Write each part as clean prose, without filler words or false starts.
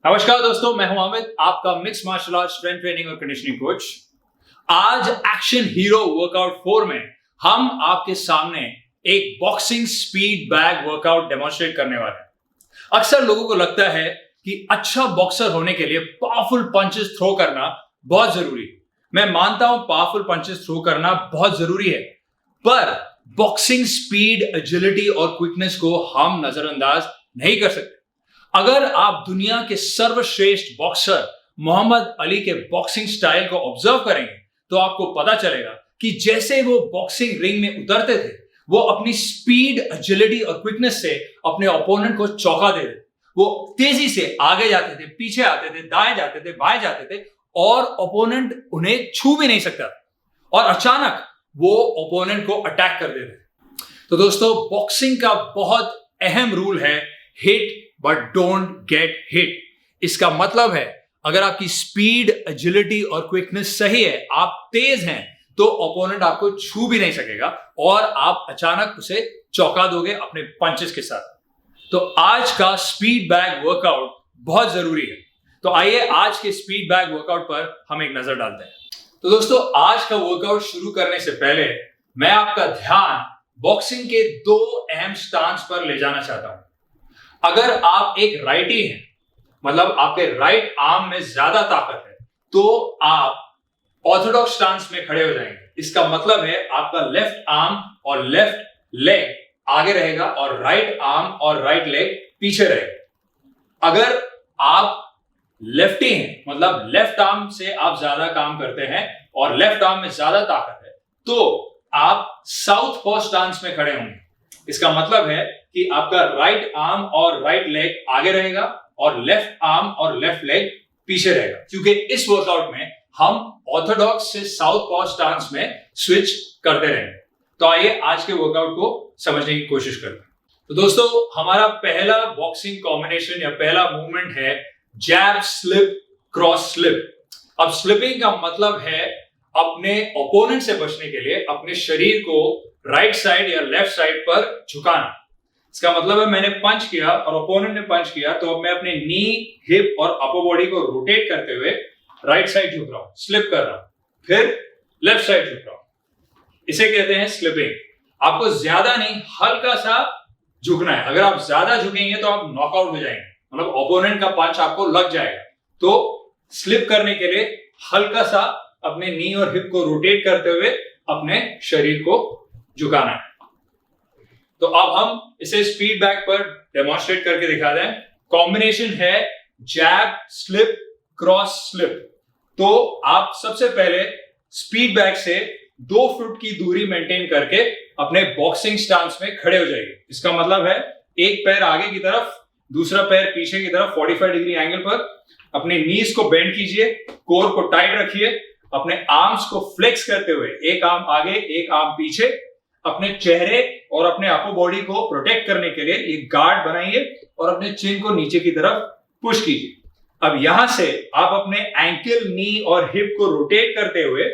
नमस्कार दोस्तों, मैं हूं अमित, आपका mix martial art strength training और कंडीशनिंग कोच। आज एक्शन हीरो वर्कआउट 4 में हम आपके सामने एक boxing speed bag workout demonstrate करने वाले हैं। अक्सर लोगों को लगता है कि अच्छा बॉक्सर होने के लिए पावरफुल पंचेस थ्रो करना बहुत जरूरी है। मैं मानता हूं पावरफुल पंचेस थ्रो करना बहुत जरूरी है, पर बॉक्सिंग स्पीड, एजिलिटी और क्विकनेस को हम नजरअंदाज नहीं कर सकते। अगर आप दुनिया के सर्वश्रेष्ठ बॉक्सर मोहम्मद अली के बॉक्सिंग स्टाइल को ऑब्जर्व करेंगे तो आपको पता चलेगा कि जैसे वो बॉक्सिंग रिंग में उतरते थे, वो अपनी स्पीड, एजिलिटी और क्विकनेस से अपने ओपोनेंट को चौंका देते थे। वो तेजी से आगे जाते थे, पीछे आते थे, दाएं जाते थे, बाएं जाते थे और ओपोनेंट उन्हें छू भी नहीं सकता था और अचानक वो ओपोनेंट को अटैक कर देते थे। तो दोस्तों, बॉक्सिंग का बहुत अहम रूल है hit but don't get hit. इसका मतलब है अगर आपकी स्पीड, एजिलिटी और क्विकनेस सही है, आप तेज हैं, तो ओपोनेंट आपको छू भी नहीं सकेगा और आप अचानक उसे चौंका दोगे अपने पंचेस के साथ। तो आज का स्पीड बैग वर्कआउट बहुत जरूरी है। तो आइए आज के स्पीड बैग वर्कआउट पर हम एक नजर डालते हैं। तो दोस्तों, आज का वर्कआउट शुरू करने से पहले मैं आपका ध्यान बॉक्सिंग के दो अहम स्टांस पर ले जाना चाहता हूं। अगर आप एक राइटी हैं, मतलब आपके राइट आर्म में ज्यादा ताकत है, तो आप ऑर्थोडॉक्स स्टांस में खड़े हो जाएंगे। इसका मतलब है आपका लेफ्ट आर्म और लेफ्ट लेग आगे रहेगा और राइट आर्म और राइट लेग पीछे रहेगा। अगर आप लेफ्टी हैं, मतलब लेफ्ट आर्म से आप ज्यादा काम करते हैं और लेफ्ट आर्म में ज्यादा ताकत है, तो आप साउथ पॉ स्टांस में खड़े होंगे। इसका मतलब है कि आपका राइट आर्म और राइट लेग आगे रहेगा और लेफ्ट आर्म और लेफ्ट लेग पीछे रहेगा, क्योंकि इस वर्कआउट में हम ऑर्थोडॉक्स से साउथ पॉ स्टांस में स्विच करते रहेंगे। तो आइए आज के वर्कआउट को समझने की कोशिश करते हैं। तो दोस्तों, हमारा पहला बॉक्सिंग कॉम्बिनेशन या पहला मूवमेंट है जैब स्लिप क्रॉस स्लिप। अब स्लिपिंग का मतलब है अपने ओपोनेंट से बचने के लिए अपने शरीर को राइट साइड या लेफ्ट साइड पर झुकाना। इसका मतलब है मैंने पंच किया और ओपोनेंट ने पंच किया, तो अब मैं अपने नी, हिप और अपर बॉडी को रोटेट करते हुए राइट साइड झुक रहा हूं, स्लिप कर रहा हूं, फिर लेफ्ट साइड झुक रहा हूं। इसे कहते हैं स्लिपिंग। आपको ज्यादा नहीं, हल्का सा झुकना है। अगर आप ज्यादा झुकेंगे तो आप नॉकआउट हो जाएंगे, मतलब ओपोनेंट का पंच आपको लग जाएगा। तो स्लिप करने के लिए हल्का सा अपने नी और हिप को रोटेट करते हुए अपने शरीर को झुकाना है। तो अब हम इसे स्पीड बैग पर डेमोन्स्ट्रेट करके दिखा दें। कॉम्बिनेशन है जैब स्लिप क्रॉस स्लिप। तो आप सबसे पहले स्पीड बैग से 2 फुट की दूरी मेंटेन करके अपने बॉक्सिंग स्टांस में खड़े हो जाइए। इसका मतलब है एक पैर आगे की तरफ, दूसरा पैर पीछे की तरफ 45 डिग्री एंगल पर। अपने नीज को बेंड कीजिए, कोर को टाइट रखिए, अपने आर्म्स को फ्लेक्स करते हुए एक आर्म आगे एक आर्म पीछे, अपने चेहरे और अपने अपर बॉडी को प्रोटेक्ट करने के लिए एक गार्ड बनाइए और अपने चिन को नीचे की तरफ पुश कीजिए। अब यहां से आप अपने एंकल, नी और हिप को रोटेट करते हुए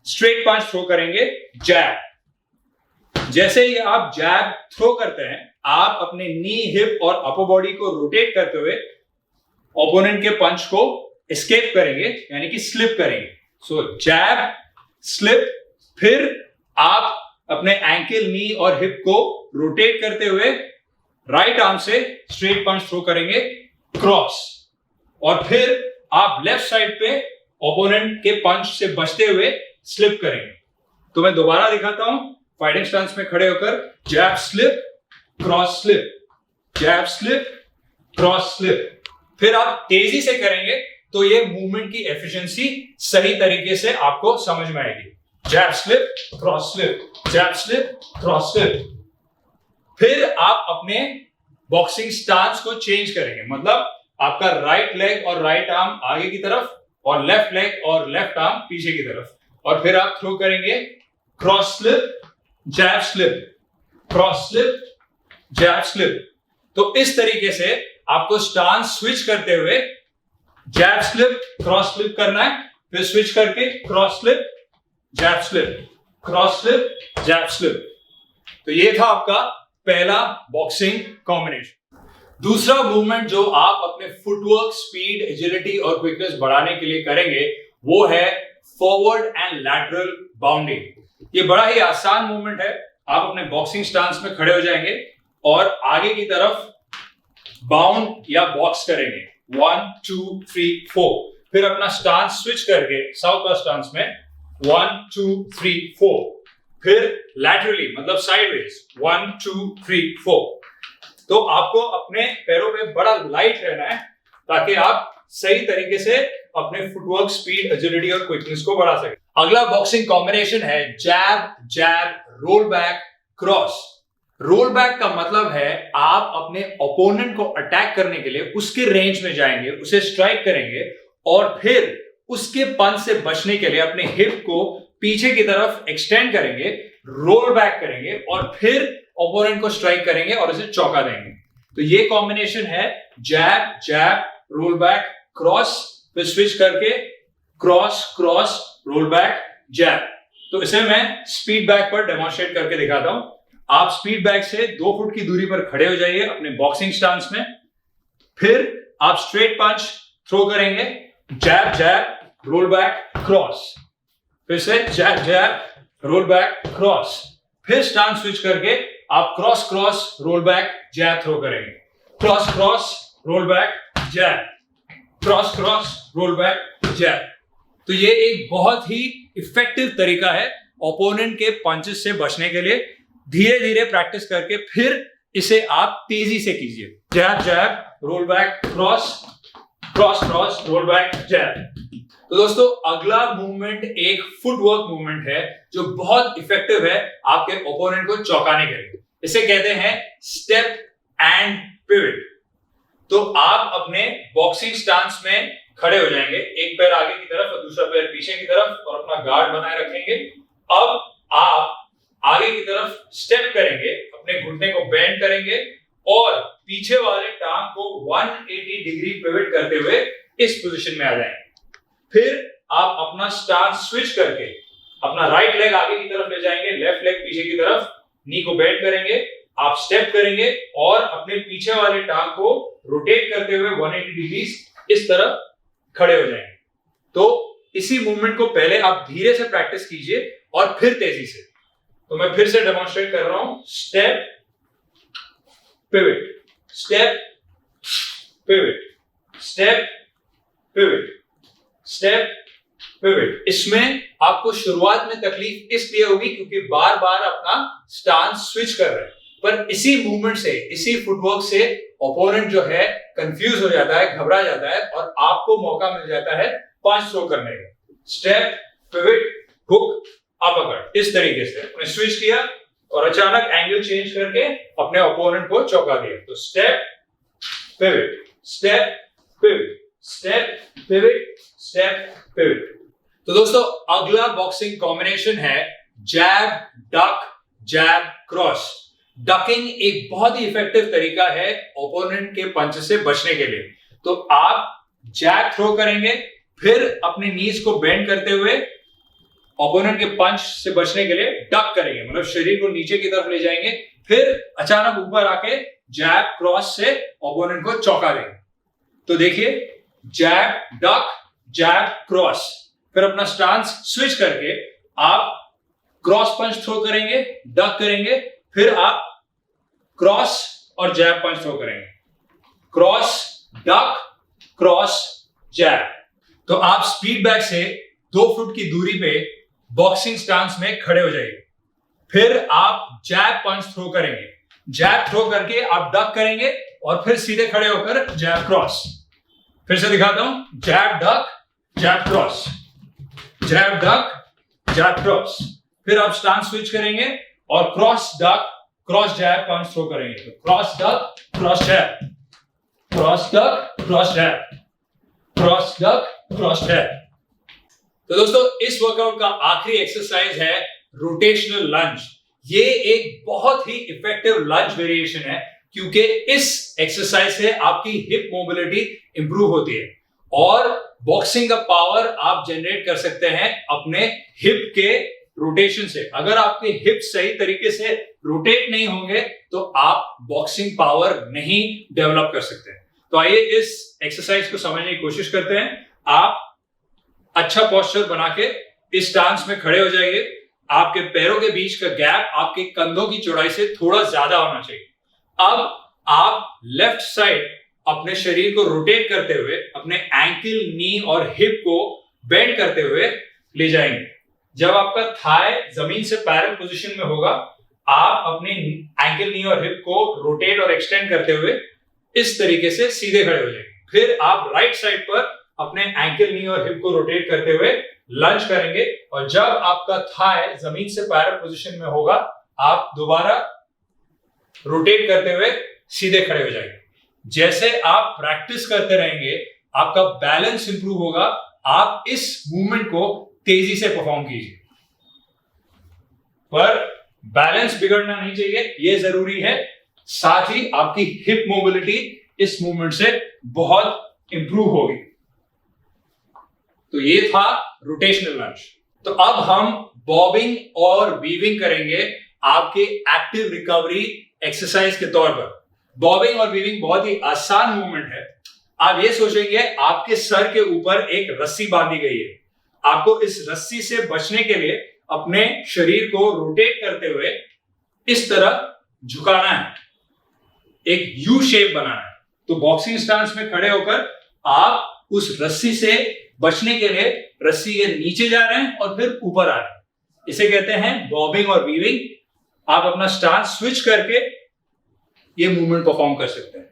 स्ट्रेट पंच थ्रो करेंगे, जैब। जैसे ही आप जैब थ्रो करते हैं, आप अपने नी, हिप और अपर बॉडी को रोटेट करते हुए ओपोनेंट के पंच को एस्केप करेंगे, यानी कि स्लिप करेंगे। सो जैब स्लिप, फिर आप अपने एंकल, नी और हिप को रोटेट करते हुए राइट आर्म से स्ट्रेट पंच थ्रो करेंगे, क्रॉस, और फिर आप लेफ्ट साइड पे ओपोनेंट के पंच से बचते हुए स्लिप करेंगे। तो मैं दोबारा दिखाता हूं, फाइटिंग स्टांस में खड़े होकर जैब स्लिप क्रॉस स्लिप, जैब स्लिप क्रॉस स्लिप। फिर आप तेजी से करेंगे तो ये मूवमेंट की एफिशिएंसी सही तरीके से आपको समझ में आएगी। जैब स्लिप क्रॉस स्लिप, जैब स्लिप क्रॉस स्लिप। फिर आप अपने बॉक्सिंग स्टांस को चेंज करेंगे, मतलब आपका राइट लेग और राइट आर्म आगे की तरफ और लेफ्ट लेग और लेफ्ट आर्म पीछे की तरफ, और फिर आप थ्रो करेंगे क्रॉस स्लिप, जैब स्लिप, क्रॉस स्लिप, जैब स्लिप। तो इस तरीके से आपको स्टांस स्विच करते हुए जैब स्लिप क्रॉस स्लिप करना है, फिर स्विच करके क्रॉस स्लिप, जैब स्लिप, क्रॉस स्लिप, जैब स्लिप। तो ये था आपका पहला बॉक्सिंग कॉम्बिनेशन। दूसरा मूवमेंट जो आप अपने फुटवर्क, स्पीड, एजिलिटी और क्विकनेस बढ़ाने के लिए करेंगे वो है फॉरवर्ड एंड लैटरल बाउंडिंग। ये बड़ा ही आसान मूवमेंट है। आप अपने बॉक्सिंग स्टांस में खड़े हो जाएंगे और आगे की तरफ बाउंड या बॉक्स करेंगे 1 2 3 4। फिर अपना स्टांस स्विच करके साउथ वेस्ट स्टांस में 1 2 3 4। फिर लैटरली मतलब साइडवेज 1 2 3 4। तो आपको अपने पैरों पे बड़ा लाइट रहना है ताकि आप सही तरीके से अपने फुटवर्क, स्पीड, एजिलिटी और क्विकनेस को बढ़ा सके। अगला बॉक्सिंग कॉम्बिनेशन है jab jab roll back cross. Roll back का मतलब है आप अपने ओपोनेंट को अटैक करने के लिए उसके रेंज में जाएंगे, उसे स्ट्राइक करेंगे और फिर उसके पंच से बचने के लिए अपने हिप को पीछे की तरफ एक्सटेंड करेंगे, रोल बैक करेंगे और फिर ओपोनेंट को स्ट्राइक करेंगे और उसे चौका देंगे। तो ये कॉम्बिनेशन है jab jab roll back cross, फिर स्विच करके cross cross roll back jab. तो इसे मैं स्पीड बैक पर डेमोन्स्ट्रेट करके दिखाता हूं। आप स्पीड बैक से 2 फुट की दूरी पर खड़े हो जाइए अपने बॉक्सिंग स्टांस में। फिर आप स्ट्रेट पंच थ्रो करेंगे, जैब जैब रोल बैक क्रॉस, फिर से जैब जैब रोल बैक क्रॉस। फिर स्टांस स्विच करके आप क्रॉस क्रॉस रोल बैक जैब थ्रो करेंगे, क्रॉस क्रॉस रोल बैक जैब, cross cross roll back jab. तो ये एक बहुत ही इफेक्टिव तरीका है ओपोनेंट के पंचेस से बचने के लिए। धीरे धीरे प्रैक्टिस करके फिर इसे आप तेजी से कीजिए। Jab jab roll back cross, cross cross roll back jab. तो दोस्तों अगला मूवमेंट एक फुटवर्क मूवमेंट है जो बहुत इफेक्टिव है आपके ओपोनेंट को चौंकाने के लिए। इसे कहते हैं स्टेप एंड पिवट। तो आप अपने बॉक्सिंग स्टांस में खड़े हो जाएंगे, एक पैर आगे की तरफ और दूसरा पैर पीछे की तरफ और अपना गार्ड बनाए रखेंगे। अब आप आगे की तरफ स्टेप करेंगे, अपने घुटने को बेंड करेंगे और पीछे वाले टांग को 180 डिग्री पिवट करते हुए इस पोजीशन में आ जाएंगे। फिर आप अपना स्टांस स्विच करके अपना राइट लेग आगे की तरफ ले जाएंगे, लेफ्ट लेग पीछे की तरफ, नी को बेंड करेंगे, आप स्टेप करेंगे और अपने पीछे वाले टांग को रोटेट करते हुए 180 डिग्री इस तरफ खड़े हो जाएंगे। तो इसी मूवमेंट को पहले आप धीरे से प्रैक्टिस कीजिए और फिर तेजी से। तो मैं फिर से डेमोन्स्ट्रेट कर रहा हूं, step pivot, step pivot, step pivot, step pivot. इसमें आपको शुरुआत में तकलीफ इसलिए होगी क्योंकि बार बार अपना स्टांस स्विच कर रहे हैं, पर इसी मूवमेंट से, इसी फुटवर्क से ओपोनेंट जो है कंफ्यूज हो जाता है, घबरा जाता है और आपको मौका मिल जाता है पंच थ्रो करने का। स्टेप पिवट हुक अपरकट, इस तरीके से आपने स्विच किया और अचानक एंगल चेंज करके अपने ओपोनेंट को चौका दिया। तो step pivot, step pivot, step pivot, step pivot. तो दोस्तों अगला बॉक्सिंग कॉम्बिनेशन है जैब डक जैब क्रॉस। डकिंग एक बहुत ही इफेक्टिव तरीका है ओपोनेंट के पंच से बचने के लिए। तो आप जैब थ्रो करेंगे, फिर अपने नीज को बेंड करते हुए ओपोनेंट के पंच से बचने के लिए डक करेंगे, मतलब शरीर को नीचे की तरफ ले जाएंगे, फिर अचानक ऊपर आके जैब क्रॉस से ओपोनेंट को चौका देंगे। तो देखिए जैब डक जैब क्रॉस, फिर अपना स्टांस स्विच करके आप क्रॉस पंच थ्रो करेंगे, डक करेंगे, फिर आप क्रॉस और जैब पंच थ्रो करेंगे, क्रॉस डक क्रॉस जैब। तो आप स्पीड बैक से 2 फुट की दूरी पे बॉक्सिंग स्टांस में खड़े हो जाइए। फिर आप जैब पंच थ्रो करेंगे, जैब थ्रो करके आप डक करेंगे और फिर सीधे खड़े होकर जैब क्रॉस। फिर से दिखाता हूं, जैब डक जैब क्रॉस, जैब डक जैब क्रॉस। फिर आप स्टांस स्विच करेंगे और क्रॉस डक क्रॉस जैब पंच थ्रो करेंगे। तो क्रॉस डक क्रॉस जैब, क्रॉस डक क्रॉस जैब, क्रॉस डक क्रॉस जैब। तो दोस्तों इस वर्कआउट का आखिरी एक्सरसाइज है रोटेशनल लंज। ये एक बहुत ही इफेक्टिव लंज वेरिएशन है क्योंकि इस एक्सरसाइज से आपकी हिप मोबिलिटी इंप्रूव होती है और बॉक्सिंग का पावर आप जनरेट कर सकते हैं अपने हिप के रोटेशन से। अगर आपके हिप सही तरीके से रोटेट नहीं होंगे तो आप बॉक्सिंग पावर नहीं डेवलप कर सकते। तो आइए इस एक्सरसाइज को समझने की कोशिश करते हैं। आप अच्छा पोस्चर बना के इस स्टांस में खड़े हो जाइए। आपके पैरों के बीच का गैप आपके कंधों की चौड़ाई से थोड़ा ज्यादा होना चाहिए। अब आप लेफ्ट साइड अपने शरीर को रोटेट करते हुए अपने एंकल, नी और हिप को बेंड करते हुए ले जाएंगे। जब आपका थाई जमीन से पैरेलल पोजीशन में होगा, आप अपने एंकल, नी और हिप को रोटेट और एक्सटेंड करते हुए इस तरीके से सीधे खड़े हो जाएंगे। फिर आप राइट साइड पर अपने एंकल, नी और हिप को रोटेट करते हुए लंज करेंगे और जब आपका थाई जमीन से पैरेलल पोजीशन में होगा, आप दोबारा रोटेट करते हुए सीधे खड़े हो जाएंगे। जैसे आप प्रैक्टिस करते रहेंगे, आपका बैलेंस इंप्रूव होगा। आप इस मूवमेंट को तेजी से परफॉर्म कीजिए, पर बैलेंस बिगड़ना नहीं चाहिए, यह जरूरी है। साथ ही आपकी हिप मोबिलिटी इस मूवमेंट से बहुत इंप्रूव होगी। तो ये था रोटेशनल लंज। तो अब हम बॉबिंग और वीविंग करेंगे आपके एक्टिव रिकवरी एक्सरसाइज के तौर पर। बॉबिंग और वीविंग बहुत ही आसान मूवमेंट है। आप ये सोचेंगे आपके सर के ऊपर एक रस्सी बांधी गई है। आपको इस रस्सी से बचने के लिए अपने शरीर को रोटेट करते हुए इस तरह झुकाना है, एक यू शेप बनाना है। तो बॉक्सिंग स्टांस में खड़े होकर आप उस रस्सी से बचने के लिए रस्सी के नीचे जा रहे हैं और फिर ऊपर आ रहे हैं। इसे कहते हैं बॉबिंग और वीविंग। आप अपना स्टांस स्विच करके ये मूवमेंट परफॉर्म कर सकते हैं।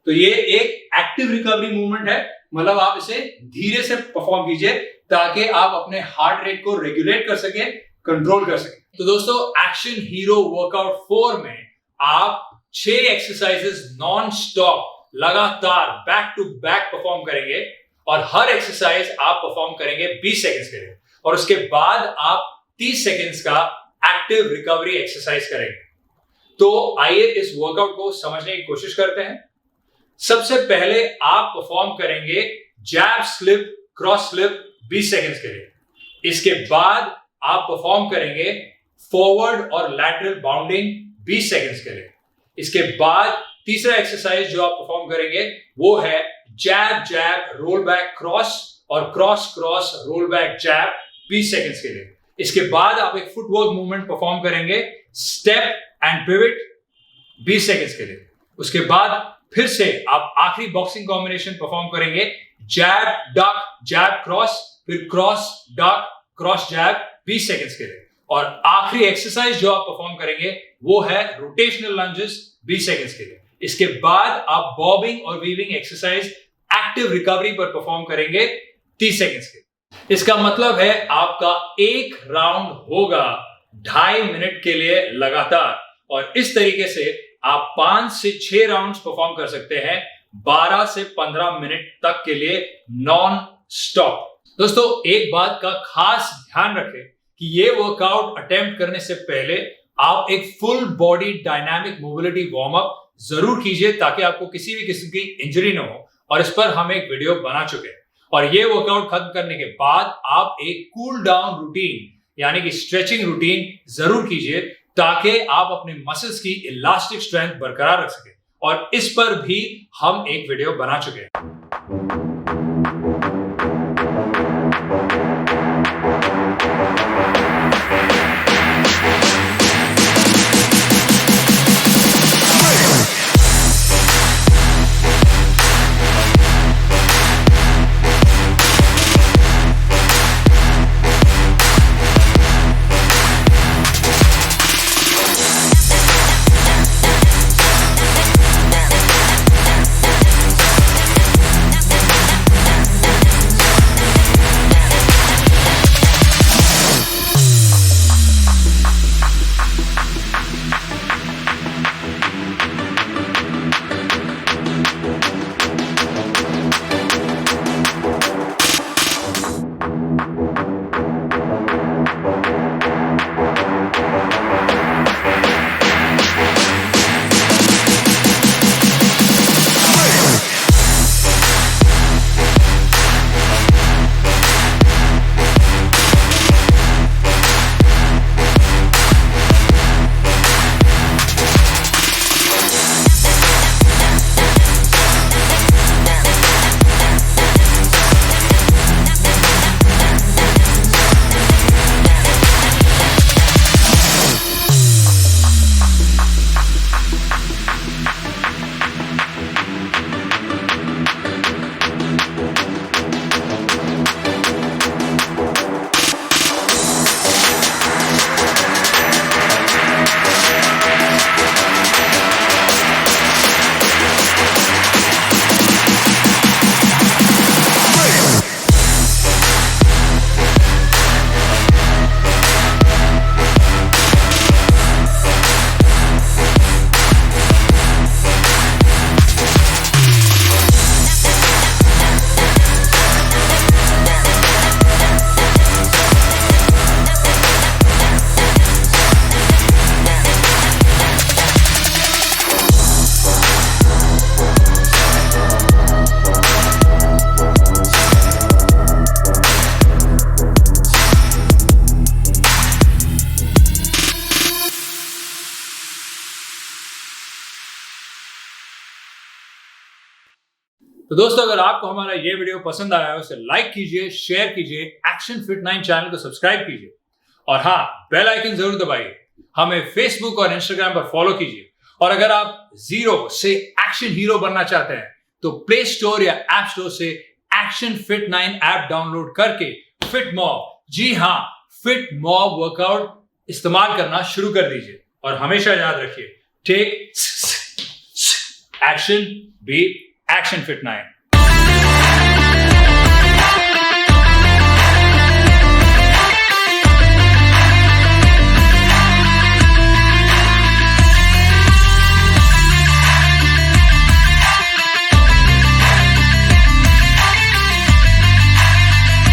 तो ये एक एक्टिव रिकवरी मूवमेंट है, मतलब आप इसे धीरे से परफॉर्म कीजिए ताकि आप अपने हार्ट रेट को रेगुलेट कर सके, कंट्रोल कर सके। तो दोस्तों, एक्शन हीरो वर्कआउट 4 में आप 6 एक्सरसाइजेस नॉन स्टॉप लगातार बैक टू बैक परफॉर्म करेंगे और हर एक्सरसाइज आप परफॉर्म करेंगे 20 सेकंड्स के लिए और उसके बाद आप 30 सेकंड्स का एक्टिव रिकवरी एक्सरसाइज करेंगे। तो आइए इस वर्कआउट को समझने की कोशिश करते हैं। सबसे पहले आप परफॉर्म करेंगे जैब स्लिप, क्रॉस स्लिप 20 सेकंड्स के लिए। इसके बाद आप परफॉर्म करेंगे फॉरवर्ड और लैटरल बाउंडिंग 20 सेकंड्स के लिए। इसके बाद तीसरा एक्सरसाइज जो आप परफॉर्म करेंगे वो है jab jab roll back cross और क्रॉस क्रॉस रोल बैक जैब 20 सेकंड्स के लिए। इसके बाद आप एक फुटवर्क मूवमेंट परफॉर्म करेंगे स्टेप एंड पिवट 20 सेकंड्स के लिए। उसके बाद फिर से आप आखिरी बॉक्सिंग कॉम्बिनेशन परफॉर्म करेंगे जैब डक जैब क्रॉस, फिर क्रॉस डक क्रॉस जैब 20 सेकंड्स के लिए। और आखिरी एक्सरसाइज जो आप परफॉर्म करेंगे वो है रोटेशनल लंजेस 20 सेकंड्स के लिए। इसके बाद आप बॉबिंग और वीविंग एक्सरसाइज एक्टिव रिकवरी पर परफॉर्म करेंगे 30 सेकंड्स के। इसका मतलब है आपका एक राउंड होगा 2.5 मिनट के लिए लगातार और इस तरीके से आप 5 से 6 राउंड्स परफॉर्म कर सकते हैं 12 से 15 मिनट तक के लिए नॉन स्टॉप। दोस्तों, एक बात का खास ध्यान रखें कि ये वर्कआउट अटेम्प्ट करने से पहले आप एक full body dynamic mobility warm up जरूर कीजिए ताकि आपको किसी भी किस्म की इंजरी ना हो। और इस पर हम एक वीडियो बना चुके हैं। और ये वर्कआउट खत्म करने के बाद आप एक कूल डाउन रूटीन यानी कि स्ट्रेचिंग रूटीन जरूर कीजिए ताकि आप अपने मसल्स की इलास्टिक स्ट्रेंथ बरकरार रख सके। और इस पर भी हम एक वीडियो बना चुके हैं। तो दोस्तों अगर आपको हमारा ये वीडियो पसंद आया है उसे लाइक कीजिए, शेयर कीजिए, एक्शन फिट 9 चैनल को सब्सक्राइब कीजिए और हाँ, बेल आइकन जरूर दबाइए। हमें फेसबुक और इंस्टाग्राम पर फॉलो कीजिए और अगर आप जीरो से एक्शन हीरो बनना चाहते हैं तो प्ले स्टोर या ऐप स्टोर से एक्शन फिट 9 ऐप डाउनलोड करके फिट मॉब, जी हाँ, फिट मॉब वर्कआउट इस्तेमाल करना शुरू कर दीजिए और हमेशा याद रखिए, take action, be action fit 9।